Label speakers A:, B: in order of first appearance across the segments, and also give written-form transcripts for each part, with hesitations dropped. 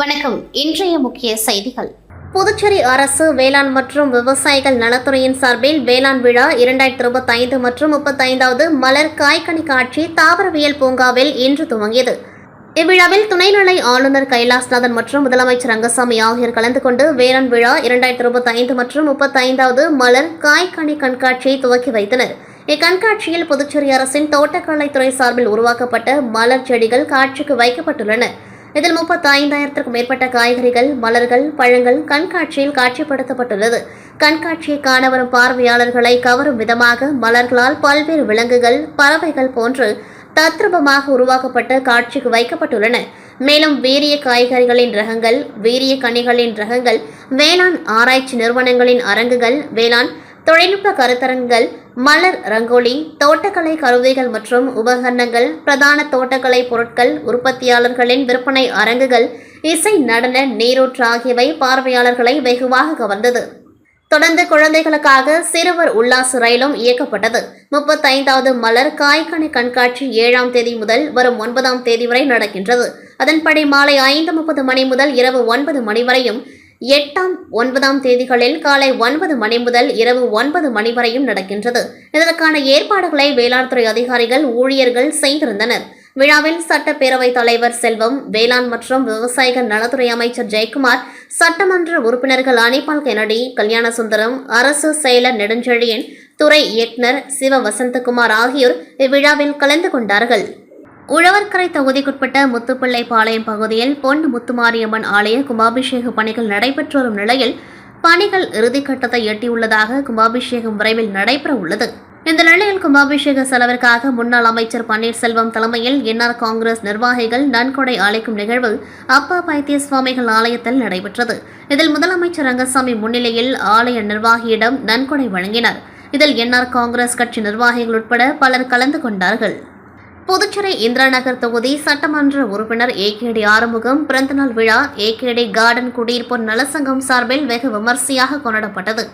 A: வணக்கம். இன்றைய முக்கிய செய்திகள். புதுச்சேரி அரசு வேளாண் மற்றும் விவசாயிகள் நலத்துறையின் சார்பில் வேளாண் விழா 2025 மற்றும் 35வது மலர் காய்கனி காட்சி தாவரவியல் பூங்காவில் இன்று துவங்கியது. இவ்விழாவில் துணைநிலை ஆளுநர் கைலாஷ்நாதன் மற்றும் முதலமைச்சர் ரங்கசாமி ஆகியோர் கலந்து கொண்டு வேளாண் விழா 2025 மற்றும் 35வது மலர் காய்கனி கண்காட்சியை துவக்கி வைத்தனர். இக்கண்காட்சியில் புதுச்சேரி அரசின் தோட்டக்கலைத்துறை சார்பில் உருவாக்கப்பட்ட மலர் செடிகள் காட்சிக்கு வைக்கப்பட்டுள்ளன. இதில் 35,000க்கும் மேற்பட்ட காய்கறிகள், மலர்கள், பழங்கள் கண்காட்சியில் காட்சிப்படுத்தப்பட்டுள்ளது. கண்காட்சியை காண வரும் பார்வையாளர்களை கவரும் விதமாக மலர்களால் பல்வேறு விலங்குகள், பறவைகள் போன்று தத்ரூபமாக உருவாக்கப்பட்ட காட்சிக்கு வைக்கப்பட்டுள்ளன. மேலும் வீரிய காய்கறிகளின் ரகங்கள், வீரிய கனிகளின் ரகங்கள், வேளாண் ஆராய்ச்சி நிறுவனங்களின் அரங்குகள், வேளாண் தொழில்நுட்ப கருத்தரங்குகள், மலர் ரங்கோலி, தோட்டக்கலை கருவிகள் மற்றும் உபகரணங்கள், பிரதான தோட்டக்கலை பொருட்கள், உற்பத்தியாளர்களின் விற்பனை அரங்குகள், இசை, நடன, நீரூற்று ஆகியவை பார்வையாளர்களை வெகுவாக கவர்ந்தது. தொடர்ந்து குழந்தைகளுக்காக சிறுவர் உல்லாச ரயிலும் இயக்கப்பட்டது. 35வது மலர் காய்கனி கண்காட்சி 7ஆம் தேதி முதல் வரும் 9ஆம் தேதி வரை நடக்கின்றது. அதன்படி மாலை 5:30 மணி முதல் இரவு 9 மணி வரையும், 8ஆம் 9ஆம் தேதிகளில் காலை 9 மணி முதல் இரவு 9 மணி வரையும் நடக்கின்றது. இதற்கான ஏற்பாடுகளை வேளாண் துறை அதிகாரிகள், ஊழியர்கள் செய்திருந்தனர். விழாவில் சட்டப்பேரவைத் தலைவர் செல்வம், வேளாண் மற்றும் விவசாயிகள் நலத்துறை அமைச்சர் ஜெயக்குமார், சட்டமன்ற உறுப்பினர்கள் அனிபால் கென்னடி, கல்யாணசுந்தரம், அரசு செயலர் நெடுஞ்செழியன், துறை இயக்குநர் சிவ வசந்தகுமார் ஆகியோர் இவ்விழாவில் கலந்து கொண்டார்கள். உழவர்கரை தொகுதிக்குட்பட்ட முத்துப்பிள்ளைப்பாளையம் பகுதியில் பொன் முத்துமாரியம்மன் ஆலய கும்பாபிஷேக பணிகள் நடைபெற்று வரும் நிலையில் பணிகள் இறுதிக்கட்டத்தை எட்டியுள்ளதாக கும்பாபிஷேகம் விரைவில் நடைபெற உள்ளது. இந்த நிலையில் கும்பாபிஷேக செலவிற்காக முன்னாள் அமைச்சர் பன்னீர்செல்வம் தலைமையில் என்ஆர் காங்கிரஸ் நிர்வாகிகள் நன்கொடை அளிக்கும் நிகழ்வு அப்பா பைத்திய சுவாமிகள் ஆலயத்தில் நடைபெற்றது. இதில் முதலமைச்சர் ரங்கசாமி முன்னிலையில் ஆலய நிர்வாகியிடம் நன்கொடை வழங்கினார். இதில் என்ஆர் காங்கிரஸ் கட்சி நிர்வாகிகள் உட்பட பலர் கலந்து கொண்டார்கள். புதுச்சேரி இந்திராநகர் தொகுதி சட்டமன்ற உறுப்பினர் ஏகேடி ஆறுமுகம் பிறந்தநாள் விழா ஏகேடி கார்டன் குடியிருப்போர் நலசங்கம் சார்பில் வெகு விமர்சையாக கொண்டாடப்பட்டது.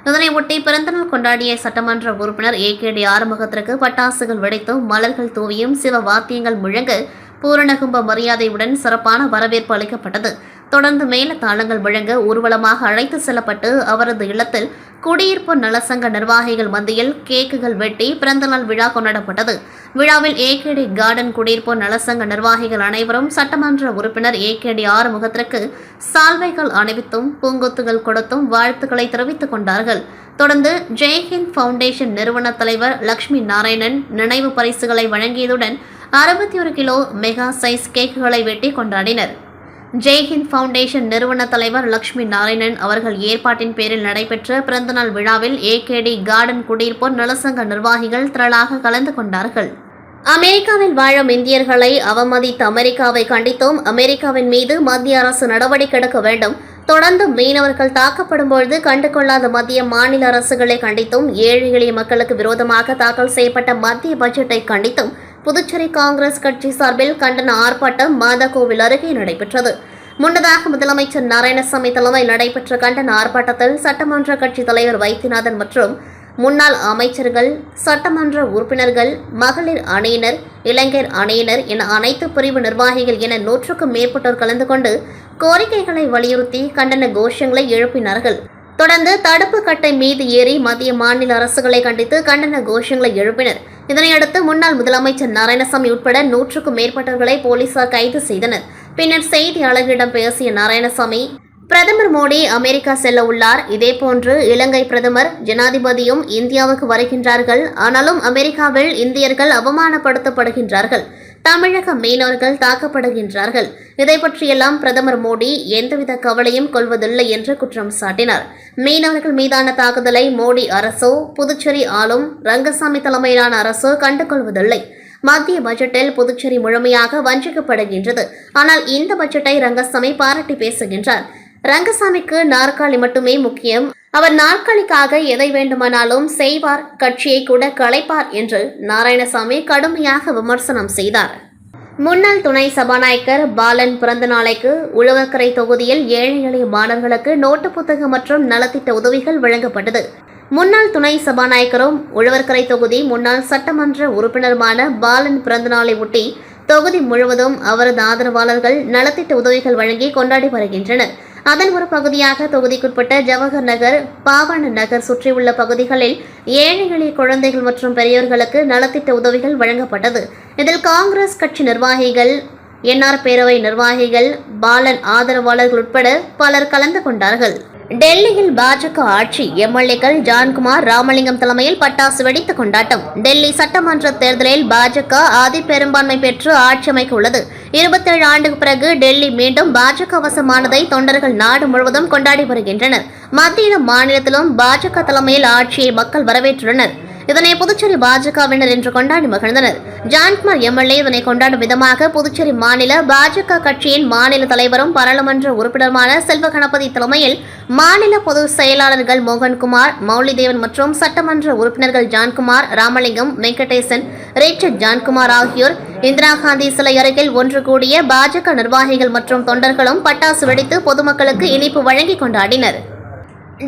A: இதனையொட்டி பிறந்தநாள் கொண்டாடிய சட்டமன்ற உறுப்பினர் ஏகேடி ஆறுமுகத்திற்கு பட்டாசுகள் வெடித்தும், மலர்கள் தூவியும், சிவ வாத்தியங்கள் முழங்க பூரணகும்ப மரியாதையுடன் சிறப்பான வரவேற்பு அளிக்கப்பட்டது. தொடர்ந்து மேல தாளங்கள் முழங்க ஊர்வலமாக அழைத்து செல்லப்பட்டு அவரது இல்லத்தில் குடியிருப்போர் நலசங்க நிர்வாகிகள் மத்தியில் கேக்குகள் வெட்டி பிறந்தநாள் விழா கொண்டாடப்பட்டது. விழாவில் ஏகேடி கார்டன் குடியிருப்போர் நலசங்க நிர்வாகிகள் அனைவரும் சட்டமன்ற உறுப்பினர் ஏகேடி ஆறுமுகத்திற்கு சால்வைகள் அணிவித்தும், பூங்கொத்துகள் கொடுத்தும் வாழ்த்துக்களை தெரிவித்துக் கொண்டார்கள். தொடர்ந்து ஜெய்ஹிந்த் ஃபவுண்டேஷன் நிறுவன தலைவர் லட்சுமி நாராயணன் நினைவு பரிசுகளை வழங்கியதுடன் 61 கிலோ மெகா சைஸ் கேக்குகளை வெட்டி கொண்டாடினர். ஜெய்ஹிந்த் ஃபவுண்டேஷன் நிறுவன தலைவர் லட்சுமி நாராயணன் அவர்கள் ஏற்பாட்டின் பேரில் நடைபெற்ற பிறந்தநாள் விழாவில் ஏகேடி கார்டன் குடியிருப்போர் நலசங்க நிர்வாகிகள் திரளாக கலந்து கொண்டார்கள். அமெரிக்காவில் வாழும் இந்தியர்களை அவமதித்த அமெரிக்காவை கண்டித்தும் அமெரிக்காவின் மீது மத்திய அரசு நடவடிக்கை எடுக்க வேண்டும். தொடர்ந்து மீனவர்கள் தாக்கப்படும்பொழுது கண்டுகொள்ளாத மத்திய மாநில அரசுகளை கண்டித்தும், ஏழை எளிய மக்களுக்கு விரோதமாக தாக்கல் செய்யப்பட்ட மத்திய பட்ஜெட்டை கண்டித்தும் புதுச்சேரி காங்கிரஸ் கட்சி சார்பில் கண்டன ஆர்ப்பாட்டம் மாதாக்கோவில் அருகே நடைபெற்றது. முன்னதாக முதலமைச்சர் நாராயணசாமி தலைமையில் நடைபெற்ற கண்டன ஆர்ப்பாட்டத்தில் சட்டமன்ற கட்சி தலைவர் வைத்தியநாதன் மற்றும் முன்னாள் அமைச்சர்கள், சட்டமன்ற உறுப்பினர்கள், மகளிர் அணியினர், இளைஞர் அணியினர் என அனைத்து பிரிவு நிர்வாகிகள் என 100க்கும் மேற்பட்டோர் கலந்து கொண்டு கோரிக்கைகளை வலியுறுத்தி கண்டன கோஷங்களை எழுப்பினார்கள். தொடர்ந்து தடுப்பு கட்டை மீது ஏறி மத்திய மாநில அரசுகளை கண்டித்து கண்டன கோஷங்களை எழுப்பினர். இதனையடுத்து முன்னாள் முதலமைச்சர் நாராயணசாமி உட்பட 100க்கும் மேற்பட்டவர்களை போலீசார் கைது செய்தனர். பின்னர் செய்தியாளர்களிடம் பேசிய நாராயணசாமி, பிரதமர் மோடி அமெரிக்கா செல்ல உள்ளார். இதேபோன்று இலங்கை பிரதமர், ஜனாதிபதியும் இந்தியாவுக்கு வருகின்றார்கள். ஆனாலும் அமெரிக்காவில் இந்தியர்கள் அவமானப்படுத்தப்படுகின்றார்கள். தமிழக மீனவர்கள் தாக்கப்படுகின்றார்கள். இதை பற்றியெல்லாம் பிரதமர் மோடி எந்தவித கவலையும் கொள்வதில்லை என்று குற்றம் சாட்டினார். மீனவர்கள் மீதான தாக்குதலை மோடி அரசோ, புதுச்சேரி ஆளும் ரங்கசாமி தலைமையிலான அரசோ கண்டுகொள்வதில்லை. மத்திய பட்ஜெட்டில் புதுச்சேரி முழுமையாக வஞ்சிக்கப்படுகின்றது. ஆனால் இந்த பட்ஜெட்டை ரங்கசாமி பாராட்டி பேசுகின்றார். ரங்கசாமிக்கு நாற்காலி மட்டுமே முக்கியம். அவர் நாற்காலிக்காக எதை வேண்டுமானாலும் செய்வார், கட்சியை கூட கலைப்பார் என்று நாராயணசாமி கடுமையாக விமர்சனம் செய்தார். முன்னாள் துணை சபாநாயகர் பாலன் பிறந்த நாளைக்கு உழவர்கரை தொகுதியில் ஏழை எளிய மாணவர்களுக்கு நோட்டு புத்தகம் மற்றும் நலத்திட்ட உதவிகள் வழங்கப்பட்டது. முன்னாள் துணை சபாநாயகரும் உழவர்கரை தொகுதி முன்னாள் சட்டமன்ற உறுப்பினருமான பாலன் பிறந்தநாளை ஒட்டி தொகுதி முழுவதும் அவரது ஆதரவாளர்கள் நலத்திட்ட உதவிகள் வழங்கி கொண்டாடி வருகின்றனர். அதன் ஒரு பகுதியாக தொகுதிக்குட்பட்ட ஜவஹர் நகர், பாவண்ண நகர் சுற்றியுள்ள பகுதிகளில் ஏழை எளிய குழந்தைகள் மற்றும் பெரியோர்களுக்கு நலத்திட்ட உதவிகள் வழங்கப்பட்டது. இதில் காங்கிரஸ் கட்சி நிர்வாகிகள், என்ஆர் பேரவை நிர்வாகிகள், பாலன் ஆதரவாளர்கள் உட்பட பலர் கலந்து கொண்டார்கள். டெல்லியில் பாஜக ஆட்சி, எம்எல்ஏக்கள் ஜான்குமார், ராமலிங்கம் தலைமையில் பட்டாசு வெடித்து கொண்டாட்டம். டெல்லி சட்டமன்ற தேர்தலில் பாஜக அதிபெரும்பான்மை பெற்று ஆட்சி அமைக்க உள்ளது. 27 ஆண்டுக்கு பிறகு டெல்லி மீண்டும் பாஜக வசமானதை தொண்டர்கள் நாடு முழுவதும் கொண்டாடி வருகின்றனர். மத்தியிலும் மாநிலத்திலும் பாஜக தலைமையில் ஆட்சியை மக்கள் வரவேற்றுள்ளனர். இதனை புதுச்சேரி பாஜகவினர் இன்று கொண்டாடி மகிழ்ந்தனர். ஜான்குமார் எம்எல்ஏ இதனை கொண்டாடும் விதமாக புதுச்சேரி மாநில பாஜக கட்சியின் மாநில தலைவரும் பாராளுமன்ற உறுப்பினருமான செல்வ கணபதி தலைமையில் மாநில பொதுச் செயலாளர்கள் மோகன்குமார், மௌலிதேவன் மற்றும் சட்டமன்ற உறுப்பினர்கள் ஜான்குமார், ராமலிங்கம், வெங்கடேசன், ரிச்சர்ட் ஜான்குமார் ஆகியோர் இந்திரா காந்தி சிலை அருகில் ஒன்று கூடிய பாஜக நிர்வாகிகள் மற்றும் தொண்டர்களும் பட்டாசு வெடித்து பொதுமக்களுக்கு இனிப்பு வழங்கி கொண்டாடினர்.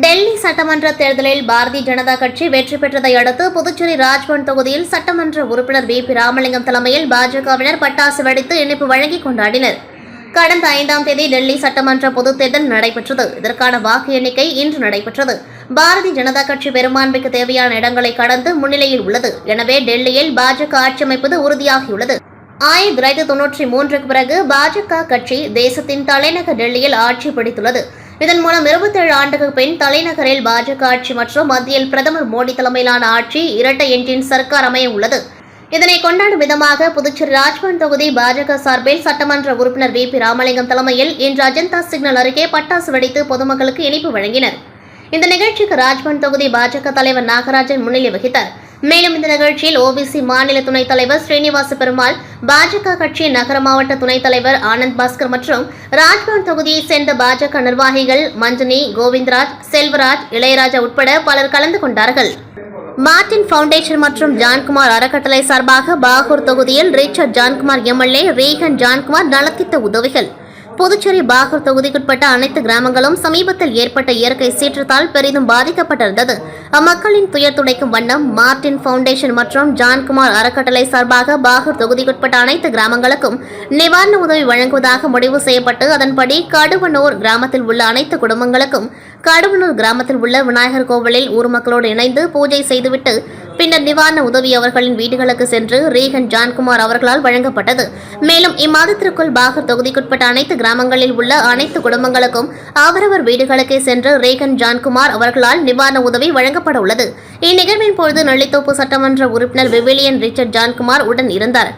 A: டெல்லி சட்டமன்ற தேர்தலில் பாரதிய ஜனதா கட்சி வெற்றி பெற்றதை அடுத்து புதுச்சேரி ராஜ்பவன் தொகுதியில் சட்டமன்ற உறுப்பினர் வி.பி. ராமலிங்கம் தலைமையில் பாஜகவினர் பட்டாசு வெடித்து இனிப்பு வழங்கி கொண்டாடினர். கடந்த 5ஆம் தேதி டெல்லி சட்டமன்ற பொதுத் தேர்தல் நடைபெற்றது. இதற்கான வாக்கு எண்ணிக்கை இன்று நடைபெற்றது. பாரதிய ஜனதா கட்சி பெரும்பான்மைக்கு தேவையான இடங்களை கடந்து முன்னிலையில் உள்ளது. எனவே டெல்லியில் பாஜக ஆட்சி அமைப்பது உறுதியாகியுள்ளது. 1993க்கு பிறகு பாஜக கட்சி தேசத்தின் தலைநகர் டெல்லியில் ஆட்சி பிடித்துள்ளது. இதன் மூலம் 27 ஆண்டுகளுக்கு பின் தலைநகரில் பாஜக ஆட்சி மற்றும் மத்தியில் பிரதமர் மோடி தலைமையிலான ஆட்சி இரட்டை என்ஜின் சர்க்கார் அமைய உள்ளது. இதனை கொண்டாடும் விதமாக புதுச்சேரி ராஜ்பவன் தொகுதி பாஜக சார்பில் சட்டமன்ற உறுப்பினர் வி.பி. ராமலிங்கம் தலைமையில் இன்று அஜந்தா சிக்னல் அருகே பட்டாசு வெடித்து பொதுமக்களுக்கு இனிப்பு வழங்கினர். இந்த நிகழ்ச்சிக்கு ராஜ்பவன் தொகுதி பாஜக தலைவர் நாகராஜன் முன்னிலை வகித்தார். மேலும் இந்த நிகழ்ச்சியில் ஓபிசி மாநில துணைத் தலைவர் ஸ்ரீனிவாச பெருமாள், பாஜக கட்சியின் நகர மாவட்ட துணைத் தலைவர் ஆனந்த் பாஸ்கர் மற்றும் ராஜ்பவன் தொகுதியைச் சேர்ந்த பாஜக நிர்வாகிகள் மஞ்சனி, கோவிந்தராஜ், செல்வராஜ், இளையராஜா உட்பட பலர் கலந்து கொண்டார்கள். மார்டின் பவுண்டேஷன் மற்றும் ஜான்குமார் அறக்கட்டளை சார்பாக பாகூர் தொகுதியில் ரிச்சர்ட் ஜான்குமார் எம்எல்ஏ, ரீகன் ஜான்குமார் நலத்திட்ட உதவிகள். புதுச்சேரி பாகூர் தொகுதிக்குட்பட்ட அனைத்து கிராமங்களும் சமீபத்தில் ஏற்பட்ட இயற்கை சீற்றத்தால் பெரிதும் பாதிக்கப்பட்டிருந்தது. அம்மக்களின் துயர் துடைக்கும் வண்ணம் மார்டின் பவுண்டேஷன் மற்றும் ஜான்குமார் அறக்கட்டளை சார்பாக பாகூர் தொகுதிக்குட்பட்ட அனைத்து கிராமங்களுக்கும் நிவாரண உதவி வழங்குவதாக முடிவு செய்யப்பட்டு அதன்படி கடுவனூர் கிராமத்தில் உள்ள அனைத்து குடும்பங்களுக்கும் கடுவனூர் கிராமத்தில் உள்ள விநாயகர் கோவிலில் ஊர் மக்களோடு இணைந்து பூஜை செய்துவிட்டு பின்னர் நிவாரண உதவி அவர்களின் வீடுகளுக்கு சென்று ரீகன் ஜான்குமார் அவர்களால் வழங்கப்பட்டது. மேலும் இம்மாதத்திற்குள் பாகூர் தொகுதிக்குட்பட்ட அனைத்து கிராமங்களில் உள்ள அனைத்து குடும்பங்களுக்கும் அவரவர் வீடுகளுக்கே சென்று ரீகன் ஜான்குமார் அவர்களால் நிவாரண உதவி வழங்கப்பட உள்ளது. இந்நிகழ்வின் பொழுது நெல்லித்தோப்பு சட்டமன்ற உறுப்பினர் விவிலியன் ரிச்சர்ட் ஜான்குமார் உடன் இருந்தார்.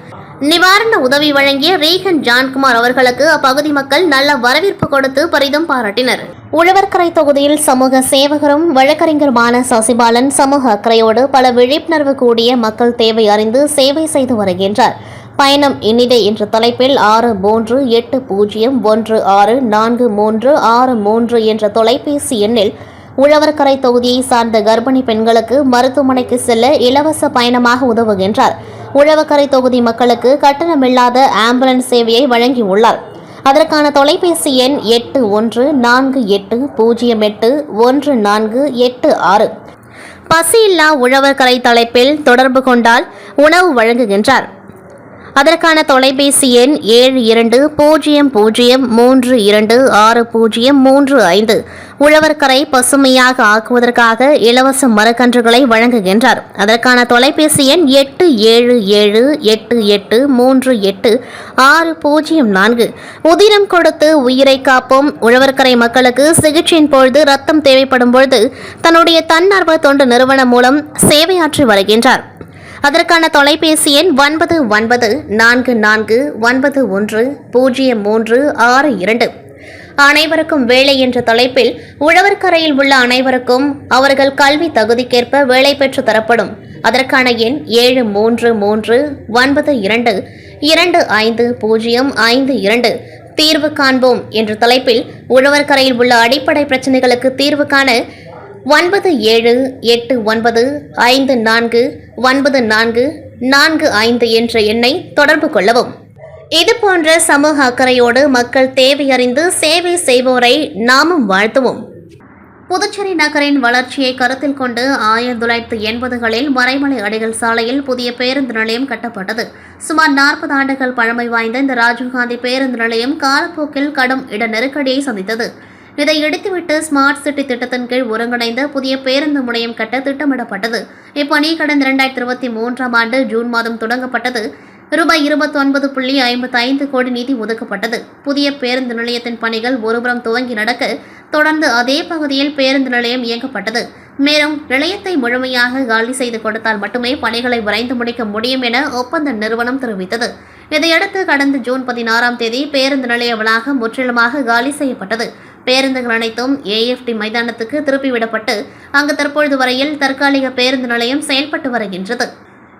A: நிவாரண உதவி வழங்கிய ரீகன் ஜான்குமார் அவர்களுக்கு அப்பகுதி மக்கள் நல்ல வரவேற்பு கொடுத்து பெரிதும் பாராட்டினர். உழவர்கரை தொகுதியில் சமூக சேவகரும் வழக்கறிஞருமான சசிபாலன் சமூக அக்கறையோடு பல விழிப்புணர்வு கூடிய மக்கள் தேவை அறிந்து சேவை செய்து வருகின்றார். பயணம் இனிதே என்ற தலைப்பில் 6380164363 என்ற தொலைபேசி எண்ணில் உழவர்கரை தொகுதியை சார்ந்த கர்ப்பிணி பெண்களுக்கு மருத்துவமனைக்கு செல்ல இலவச பயணமாக உதவுகின்றார். உழவர்கரை தொகுதி மக்களுக்கு கட்டணமில்லாத ஆம்புலன்ஸ் சேவையை வழங்கியுள்ளார். அதற்கான தொலைபேசி எண் 8140811486. பசியில்லா உழவர்கரை தலைப்பில் தொடர்பு கொண்டால் உணவு வழங்குகின்றார். அதற்கான தொலைபேசி எண் 7200326035. உழவர்கரை பசுமையாக ஆக்குவதற்காக இலவச மரக்கன்றுகளை வழங்குகின்றார். அதற்கான தொலைபேசி எண் 8778383604. உதிரம் கொடுத்து உயிரை காப்போம். உழவர்கரை மக்களுக்கு சிகிச்சையின் பொழுது ரத்தம் தேவைப்படும் பொழுது தன்னுடைய தன்னார்வ தொண்டு நிறுவனம் மூலம் சேவையாற்றி வருகின்றார். அதற்கான தொலைபேசி எண் 9944910362. அனைவருக்கும் வேலை என்ற தலைப்பில் உழவர்கரையில் உள்ள அனைவருக்கும் அவர்கள் கல்வி தகுதிக்கேற்ப வேலை பெற்று தரப்படும். அதற்கான எண் 7332925052. தீர்வு காண்போம் என்ற தலைப்பில் உழவர்கரையில் உள்ள அடிப்படை பிரச்சினைகளுக்கு தீர்வு காண 978945 என்ற எண்ணை தொடர்பு கொள்ளவும். இதுபோன்ற சமூக அக்கறையோடு மக்கள் தேவையறிந்து சேவை செய்வோரை நாமும் வாழ்த்துவோம். புதுச்சேரி நகரின் வளர்ச்சியை கருத்தில் கொண்டு 1980களில் மறைமலை அடிகள் சாலையில் புதிய பேருந்து நிலையம் கட்டப்பட்டது. சுமார் 40 ஆண்டுகள் பழமை வாய்ந்த இந்த ராஜீவ்காந்தி பேருந்து நிலையம் காலப்போக்கில் கடும் இட நெருக்கடியை சந்தித்தது. இதை இடித்துவிட்டு ஸ்மார்ட் சிட்டி திட்டத்தின் கீழ் ஒருங்கிணைந்த புதிய பேருந்து முனையம் கட்ட திட்டமிடப்பட்டது. இப்பணி கடந்த 2023ஆம் ஆண்டு ஜூன் மாதம் தொடங்கப்பட்டது. ரூபாய் 29.55 கோடி நிதி ஒதுக்கப்பட்டது. புதிய பேருந்து நிலையத்தின் பணிகள் ஒருபுறம் துவங்கி நடக்க தொடர்ந்து அதே பகுதியில் பேருந்து நிலையம் இயக்கப்பட்டது. மேலும் நிலையத்தை முழுமையாக காலி செய்து கொடுத்தால் மட்டுமே பணிகளை விரைந்து முடிக்க முடியும் என ஒப்பந்த நிறுவனம் தெரிவித்தது. இதையடுத்து கடந்த ஜூன் 16ஆம் தேதி பேருந்து நிலைய வளாகம் முற்றிலுமாக காலி செய்யப்பட்டது. பேருந்துகள் அனைத்தும் AFT மைதானத்துக்கு திருப்பிவிடப்பட்டு அங்கு தற்பொழுது வரையில் தற்காலிக பேருந்து நிலையம் செயல்பட்டு வருகின்றது.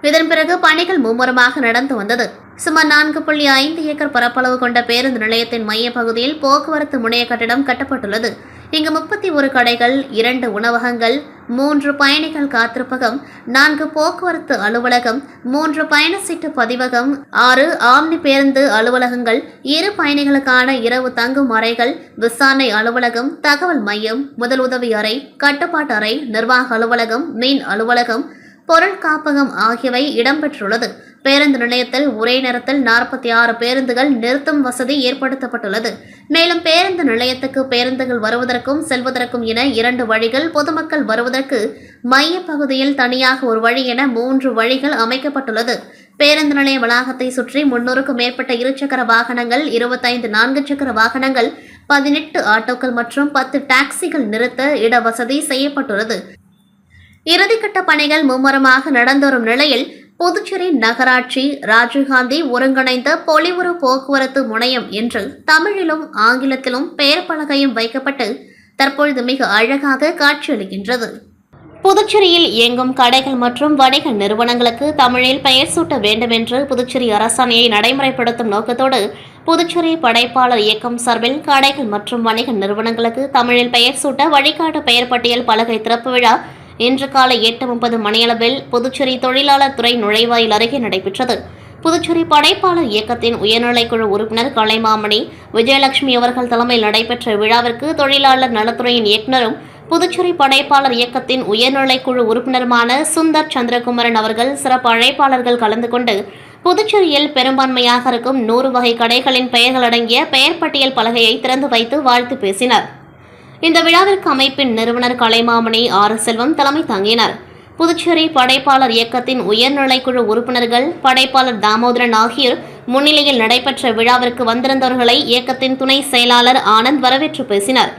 A: இதன் பிறகு பணிகள் மும்முரமாக நடந்து வந்தது. சுமார் 4.5 ஏக்கர் பரப்பளவு கொண்ட பேருந்து நிலையத்தின் மைய பகுதியில் போக்குவரத்து முனைய கட்டிடம் கட்டப்பட்டுள்ளது. இங்கு 31 கடைகள், 2 உணவகங்கள், 3 பயணிகள் காத்திருப்பகம், 4 போக்குவரத்து அலுவலகம், 3 பயண சீட்டு பதிவகம், 6 ஆம்னி பேருந்து அலுவலகங்கள், 2 பயணிகளுக்கான இரவு தங்கும் அறைகள், விசாரணை அலுவலகம், தகவல் மையம், முதலுதவி அறை, கட்டுப்பாட்டு அறை, நிர்வாக அலுவலகம், மீன் அலுவலகம், பொருள் காப்பகம் ஆகியவை இடம்பெற்றுள்ளது. பேருந்து நிலையத்தில் ஒரே நேரத்தில் 46 பேருந்துகள் நிறுத்தும் வசதி ஏற்படுத்தப்பட்டுள்ளது. மேலும் பேருந்து நிலையத்துக்கு பேருந்துகள் வருவதற்கும் செல்வதற்கும் என 2 வழிகள், பொதுமக்கள் வருவதற்கு மைய பகுதியில் தனியாக ஒரு வழி என 3 வழிகள் அமைக்கப்பட்டுள்ளது. பேருந்து நிலைய வளாகத்தை சுற்றி 300க்கும் மேற்பட்ட இருசக்கர வாகனங்கள், 25 4 சக்கர வாகனங்கள், 18 ஆட்டோக்கள் மற்றும் 10 டாக்ஸிகள் நிறுத்த இடவசதி செய்யப்பட்டுள்ளது. இறுதிக்கட்ட பணிகள் மும்முரமாக நடந்து வரும் நிலையில் புதுச்சேரி நகராட்சி ராஜீவ்காந்தி ஒருங்கிணைந்த பொலிவுறு போக்குவரத்து முனையம் என்று தமிழிலும் ஆங்கிலத்திலும் பெயர் பலகையும் வைக்கப்பட்டு தற்பொழுது மிக அழகாக காட்சியளிக்கின்றது. புதுச்சேரியில் இயங்கும் கடைகள் மற்றும் வணிக நிறுவனங்களுக்கு தமிழில் பெயர் சூட்ட வேண்டும் என்று புதுச்சேரி அரசாணையை நடைமுறைப்படுத்தும் நோக்கத்தோடு புதுச்சேரி படைப்பாளர் இயக்கம் சார்பில் கடைகள் மற்றும் வணிக நிறுவனங்களுக்கு தமிழில் பெயர் சூட்ட வழிகாட்டு பெயர் பட்டியல் பலகை திறப்பு விழா இன்று காலை 8:30 மணியளவில் புதுச்சேரி தொழிலாளர் துறை நுழைவாயில் அருகே நடைபெற்றது. புதுச்சேரி படைப்பாளர் இயக்கத்தின் உயர்நிலைக்குழு உறுப்பினர் கலைமாமணி விஜயலட்சுமி அவர்கள் தலைமையில் நடைபெற்ற விழாவிற்கு தொழிலாளர் நலத்துறையின் இயக்குநரும் புதுச்சேரி படைப்பாளர் இயக்கத்தின் உயர்நிலைக்குழு உறுப்பினருமான சுந்தர் சந்திரகுமரன் அவர்கள் சிறப்பு அழைப்பாளர்கள் கலந்து கொண்டு புதுச்சேரியில் பெரும்பான்மையாக இருக்கும் 100 வகை கடைகளின் பெயர்கள் அடங்கிய பெயர் பட்டியல் பலகையை திறந்து வைத்து வாழ்த்து பேசினர். இந்த விழாவிற்கு அமைப்பின் நிறுவனர் கலைமாமணி செல்வம் தலைமை தாங்கினார். புதுச்சேரி படைப்பாளர் இயக்கத்தின் உயர்நிலைக்குழு உறுப்பினர்கள், படைப்பாளர் தாமோதரன் ஆகியோர் முன்னிலையில் நடைபெற்ற விழாவிற்கு வந்திருந்தவர்களை இயக்கத்தின் துணை செயலாளர் ஆனந்த் வரவேற்று பேசினார்.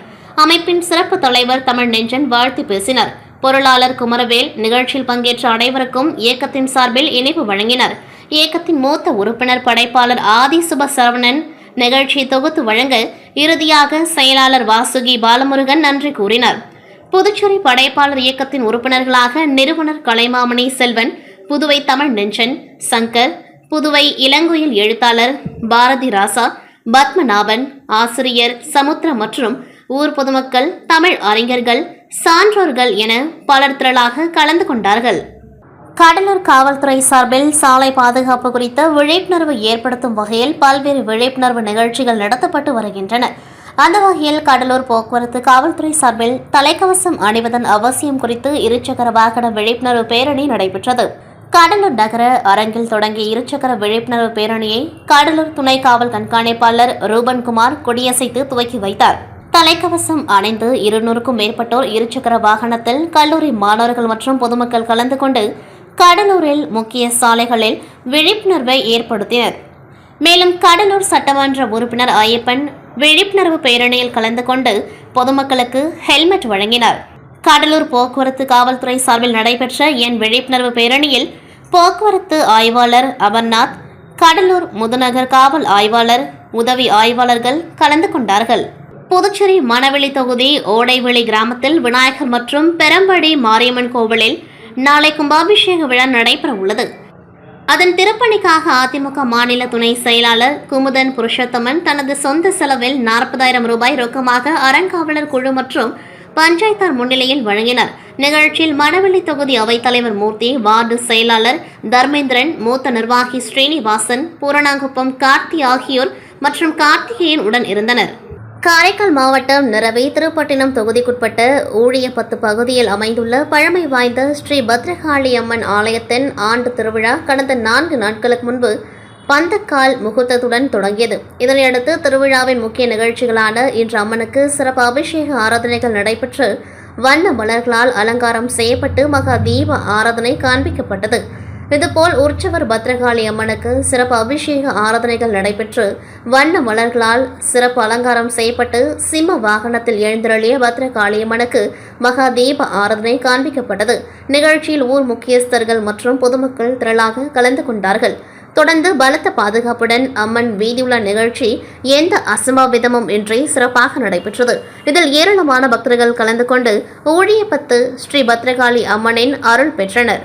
A: அமைப்பின் சிறப்பு தலைவர் தமிழ் நெஞ்சன் வாழ்த்து பேசினார். பொருளாளர் குமரவேல் நிகழ்ச்சியில் பங்கேற்ற அனைவருக்கும் இயக்கத்தின் சார்பில் இனிப்பு வழங்கினர். இயக்கத்தின் மூத்த உறுப்பினர் படைப்பாளர் ஆதி சுப சரவணன் நிகழ்ச்சியை தொகுத்து வழங்க இறுதியாக செயலாளர் வாசுகி பாலமுருகன் நன்றி கூறினார். புதுச்சேரி படைப்பாளர் இயக்கத்தின் உறுப்பினர்களாக நிறுவனர் கலைமாமணி செல்வன், புதுவை தமிழ் நெஞ்சன், சங்கர், புதுவை இளங்குயில் எழுத்தாளர் பாரதி ராசா, பத்மநாபன், ஆசிரியர் சமுத்திரம் மற்றும் ஊர் பொதுமக்கள், தமிழ் அறிஞர்கள், சான்றோர்கள் என பலர் திரளாக கலந்து கொண்டார்கள். கடலூர் காவல்துறை சார்பில் சாலை பாதுகாப்பு குறித்த விழிப்புணர்வு ஏற்படுத்தும் வகையில் பல்வேறு விழிப்புணர்வு நிகழ்ச்சிகள் நடத்தப்பட்டு வருகின்றன. அந்த வகையில் கடலூர் போக்குவரத்து காவல்துறை சார்பில் தலைக்கவசம் அணிவதன் அவசியம் குறித்து இருசக்கர வாகன விழிப்புணர்வு பேரணி நடைபெற்றது. கடலூர் நகர அரங்கில் தொடங்கிய இருசக்கர விழிப்புணர்வு பேரணியை கடலூர் துணை காவல் கண்காணிப்பாளர் ரூபன்குமார் கொடியசைத்து துவக்கி வைத்தார். தலைக்கவசம் அணிந்து 200க்கும் மேற்பட்டோர் இருசக்கர வாகனத்தில் கல்லூரி மாணவர்கள் மற்றும் பொதுமக்கள் கலந்து கொண்டு கடலூரில் முக்கிய சாலைகளில் விழிப்புணர்வை ஏற்படுத்தினர். மேலும் கடலூர் சட்டமன்ற உறுப்பினர் ஐயப்பன் விழிப்புணர்வு பேரணியில் கலந்து கொண்டு பொதுமக்களுக்கு ஹெல்மெட் வழங்கினார். கடலூர் போக்குவரத்து காவல்துறை சார்பில் நடைபெற்ற விழிப்புணர்வு பேரணியில் போக்குவரத்து ஆய்வாளர் அமர்நாத், கடலூர் முதுநகர் காவல் ஆய்வாளர், உதவி ஆய்வாளர்கள் கலந்து கொண்டார்கள். புதுச்சேரி மணவெளி தொகுதி ஓடைவெளி கிராமத்தில் விநாயகர் மற்றும் பெரம்படி மாரியம்மன் கோவிலில் நாளை கும்பாபிஷேக விழா நடைபெற உள்ளது. அதன் திருப்பணிக்காக அதிமுக மாநில துணை செயலாளர் குமுதன் புருஷோத்தமன் தனது சொந்த செலவில் 40,000 ரூபாய் ரொக்கமாக அறங்காவலர் குழு மற்றும் பஞ்சாயத்தார் முன்னிலையில் வழங்கினார். நிகழ்ச்சியில் மணவெளி தொகுதி அவைத்தலைவர் மூர்த்தி, வார்டு செயலாளர் தர்மேந்திரன், மூத்த நிர்வாகி ஸ்ரீனிவாசன், பூரணாங்குப்பம் கார்த்தி ஆகியோர் மற்றும் கார்த்திகேயன் உடன் இருந்தனர். காரைக்கால் மாவட்டம் நிரவி திருப்பட்டினம் தொகுதிக்குட்பட்ட ஊழியப்பத்து பகுதியில் அமைந்துள்ள பழமை வாய்ந்த ஸ்ரீ பத்ரகாளி அம்மன் ஆலயத்தின் ஆண்டு திருவிழா கடந்த 4 நாட்களுக்கு முன்பு பந்தக்கால் முகூர்த்தத்துடன் தொடங்கியது. இதனையடுத்து திருவிழாவின் முக்கிய நிகழ்ச்சிகளான இன்று அம்மனுக்கு சிறப்பு அபிஷேக ஆராதனைகள் நடைபெற்று வண்ண மலர்களால் அலங்காரம் செய்யப்பட்டு மகா தீப ஆராதனை காண்பிக்கப்பட்டது. இதுபோல் உற்சவர் பத்ரகாளி அம்மனுக்கு சிறப்பு அபிஷேக ஆராதனைகள் நடைபெற்று வண்ண மலர்களால் சிறப்பு அலங்காரம் செய்யப்பட்டு சிம்ம வாகனத்தில் எழுந்தருளிய பத்ரகாளி அம்மனுக்கு மகா தீப ஆராதனை காண்பிக்கப்பட்டது. நிகழ்ச்சியில் ஊர் முக்கியஸ்தர்கள் மற்றும் பொதுமக்கள் திரளாக கலந்து கொண்டார்கள். தொடர்ந்து பலத்த பாதுகாப்புடன் அம்மன் வீதியுலா நிகழ்ச்சி எந்த அசம்பாவிதமும் இன்றி சிறப்பாக நடைபெற்றது. இதில் ஏராளமான பக்தர்கள் கலந்து கொண்டு ஊழியப்பத்து ஸ்ரீ பத்ரகாளி அம்மனின் அருள் பெற்றனர்.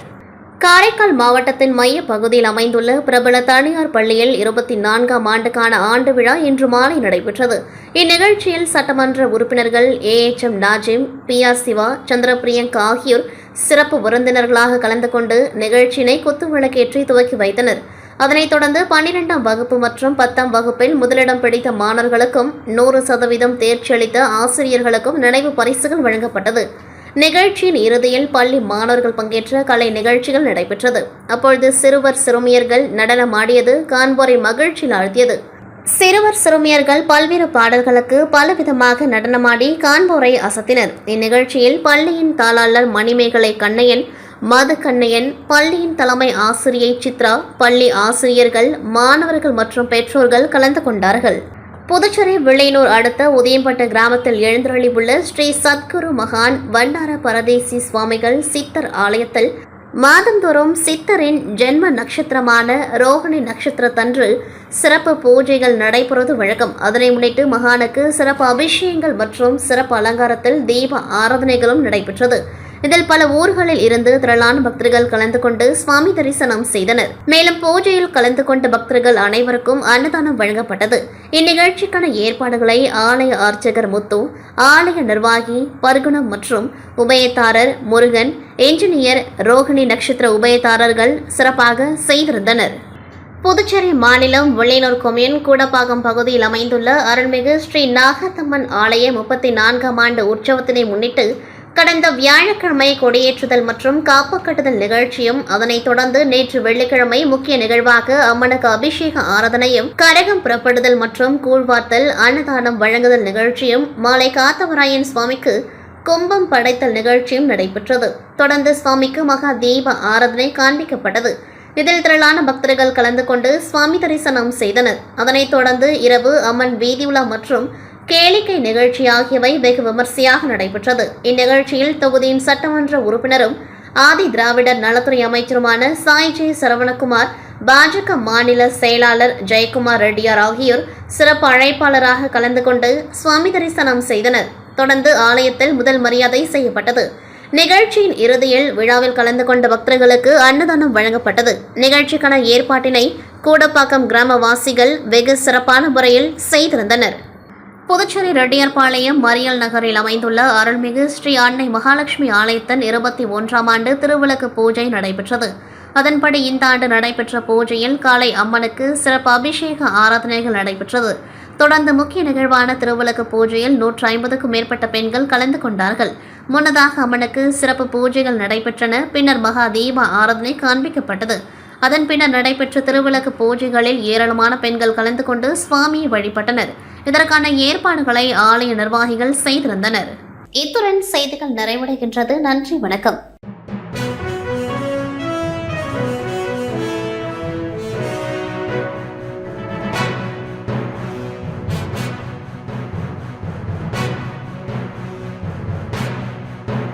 A: காரைக்கால் மாவட்டத்தின் மைய பகுதியில் அமைந்துள்ள பிரபல தனியார் பள்ளியில் 24ஆம் ஆண்டுக்கான ஆண்டு விழா இன்று மாலை நடைபெற்றது. இந்நிகழ்ச்சியில் சட்டமன்ற உறுப்பினர்கள் AHM நாஜிம், PR சிவா, சந்திரபிரியங்கா ஆகியோர் சிறப்பு விருந்தினர்களாக கலந்து கொண்டு நிகழ்ச்சியினை குத்துவிளக்கேற்றி துவக்கி வைத்தனர். அதனைத் தொடர்ந்து 12ஆம் வகுப்பு மற்றும் 10ஆம் வகுப்பில் முதலிடம் பிடித்த மாணவர்களுக்கும் 100% தேர்ச்சி அளித்த ஆசிரியர்களுக்கும் நினைவு பரிசுகள் வழங்கப்பட்டது. நிகழ்ச்சியின் இறுதியில் பள்ளி மாணவர்கள் பங்கேற்ற கலை நிகழ்ச்சிகள் நடைபெற்றது. அப்பொழுது சிறுவர் சிறுமியர்கள் நடனமாடியது காண்போரை மகிழ்ச்சியில் ஆழ்த்தியது. சிறுவர் சிறுமியர்கள் பல்வேறு பாடல்களுக்கு பலவிதமாக நடனமாடி காண்போரை அசத்தினர். இந்நிகழ்ச்சியில் பள்ளியின் தாளாளர் மணிமேகலை கண்ணையன், மது கண்ணையன், பள்ளியின் தலைமை ஆசிரியை சித்ரா, பள்ளி ஆசிரியர்கள், மாணவர்கள் மற்றும் பெற்றோர்கள் கலந்து கொண்டார்கள். புதுச்சேரி வில்லையனூர் அடுத்த உதயம்பட்டு கிராமத்தில் எழுந்தருளி உள்ள ஸ்ரீ சத்குரு மகான் வண்டார பரதேசி சுவாமிகள் சித்தர் ஆலயத்தில் மாதந்தோறும் சித்தரின் ஜென்ம நட்சத்திரமான ரோகிணி நட்சத்திரத்தன்று சிறப்பு பூஜைகள் நடைபெறுவது வழக்கம். அதனை முன்னிட்டு மகானுக்கு சிறப்பு அபிஷேகங்கள் மற்றும் சிறப்பு அலங்காரத்தில் தீப ஆராதனைகளும் நடைபெற்றது. இதில் பல ஊர்களில் இருந்து திரளான பக்தர்கள் கலந்து கொண்டு சுவாமி தரிசனம் செய்தனர். மேலும் பூஜையில் கலந்து கொண்ட பக்தர்கள் அனைவருக்கும் அன்னதானம் வழங்கப்பட்டது. இந்நிகழ்ச்சிக்கான ஏற்பாடுகளை ஆலய அர்ச்சகர் முத்து, ஆலய நிர்வாகி பர்குணம் மற்றும் உபயதாரர் முருகன், என்ஜினியர், ரோகிணி நட்சத்திர உபயதாரர்கள் சிறப்பாக செய்திருந்தனர். புதுச்சேரி மாநிலம் வில்லையனூர் கொம்யூன் கூடப்பாக்கம் பகுதியில் அமைந்துள்ள அருள்மிகு ஸ்ரீ நாகத்தம்மன் ஆலய 34ஆம் ஆண்டு உற்சவத்தினை முன்னிட்டு கடந்த வியாழக்கிழமை கொடியேற்றுதல் மற்றும் காப்பு கட்டுதல் நிகழ்ச்சியும், அதனைத் தொடர்ந்து நேற்று வெள்ளிக்கிழமை முக்கிய நிகழ்வாக அம்மனுக்கு அபிஷேக ஆராதனையும், கரகம் புறப்படுதல் மற்றும் கூழ்வார்த்தல், அன்னதானம் வழங்குதல் நிகழ்ச்சியும், மாலை காத்தவராயன் சுவாமிக்கு கும்பம் படைத்தல் நிகழ்ச்சியும் நடைபெற்றது. தொடர்ந்து சுவாமிக்கு மகா தீப ஆராதனை காண்பிக்கப்பட்டது. இதில் திரளான பக்தர்கள் கலந்து கொண்டு சுவாமி தரிசனம் செய்தனர். அதனைத் தொடர்ந்து இரவு அம்மன் வீதியுலா மற்றும் கேளிக்கை நிகழ்ச்சி ஆகியவை வெகு விமர்சையாக நடைபெற்றது. இந்நிகழ்ச்சியில் தொகுதியின் சட்டமன்ற உறுப்பினரும் ஆதி திராவிடர் நலத்துறை அமைச்சருமான சாய் ஜே சரவணகுமார், பாஜக மாநில செயலாளர் ஜெயக்குமார் ரெட்டியார் ஆகியோர் சிறப்பு அழைப்பாளராக கலந்து கொண்டு சுவாமி தரிசனம் செய்தனர். தொடர்ந்து ஆலயத்தில் முதல் மரியாதை செய்யப்பட்டது. நிகழ்ச்சியின் இறுதியில் விழாவில் கலந்து கொண்ட பக்தர்களுக்கு அன்னதானம் வழங்கப்பட்டது. நிகழ்ச்சிக்கான ஏற்பாட்டினை கூடப்பாக்கம் கிராமவாசிகள் வெகு சிறப்பான முறையில் செய்திருந்தனர். புதுச்சேரி ரெட்டியார்பாளையம் மரியல் நகரில் அமைந்துள்ள அருள்மிகு ஸ்ரீ அன்னை மகாலட்சுமி ஆலயத்தின் 21ஆம் ஆண்டு திருவிளக்கு பூஜை நடைபெற்றது. அதன்படி இந்த ஆண்டு நடைபெற்ற பூஜையில் காலை அம்மனுக்கு சிறப்பு அபிஷேக ஆராதனைகள் நடைபெற்றது. தொடர்ந்து முக்கிய நிகழ்வான திருவிளக்கு பூஜையில் 150க்கும் மேற்பட்ட பெண்கள் கலந்து கொண்டார்கள். முன்னதாக அம்மனுக்கு சிறப்பு பூஜைகள் நடைபெற்றன. பின்னர் மகா தீப ஆராதனை காண்பிக்கப்பட்டது. அதன் பின்னர் நடைபெற்ற திருவிளக்கு பூஜைகளில் ஏராளமான பெண்கள் கலந்து கொண்டு சுவாமியை வழிபட்டனர். இதற்கான ஏற்பாடுகளை ஆலய நிர்வாகிகள் செய்திருந்தனர். இத்துடன் செய்திகள் நிறைவடைகின்றது. நன்றி, வணக்கம்.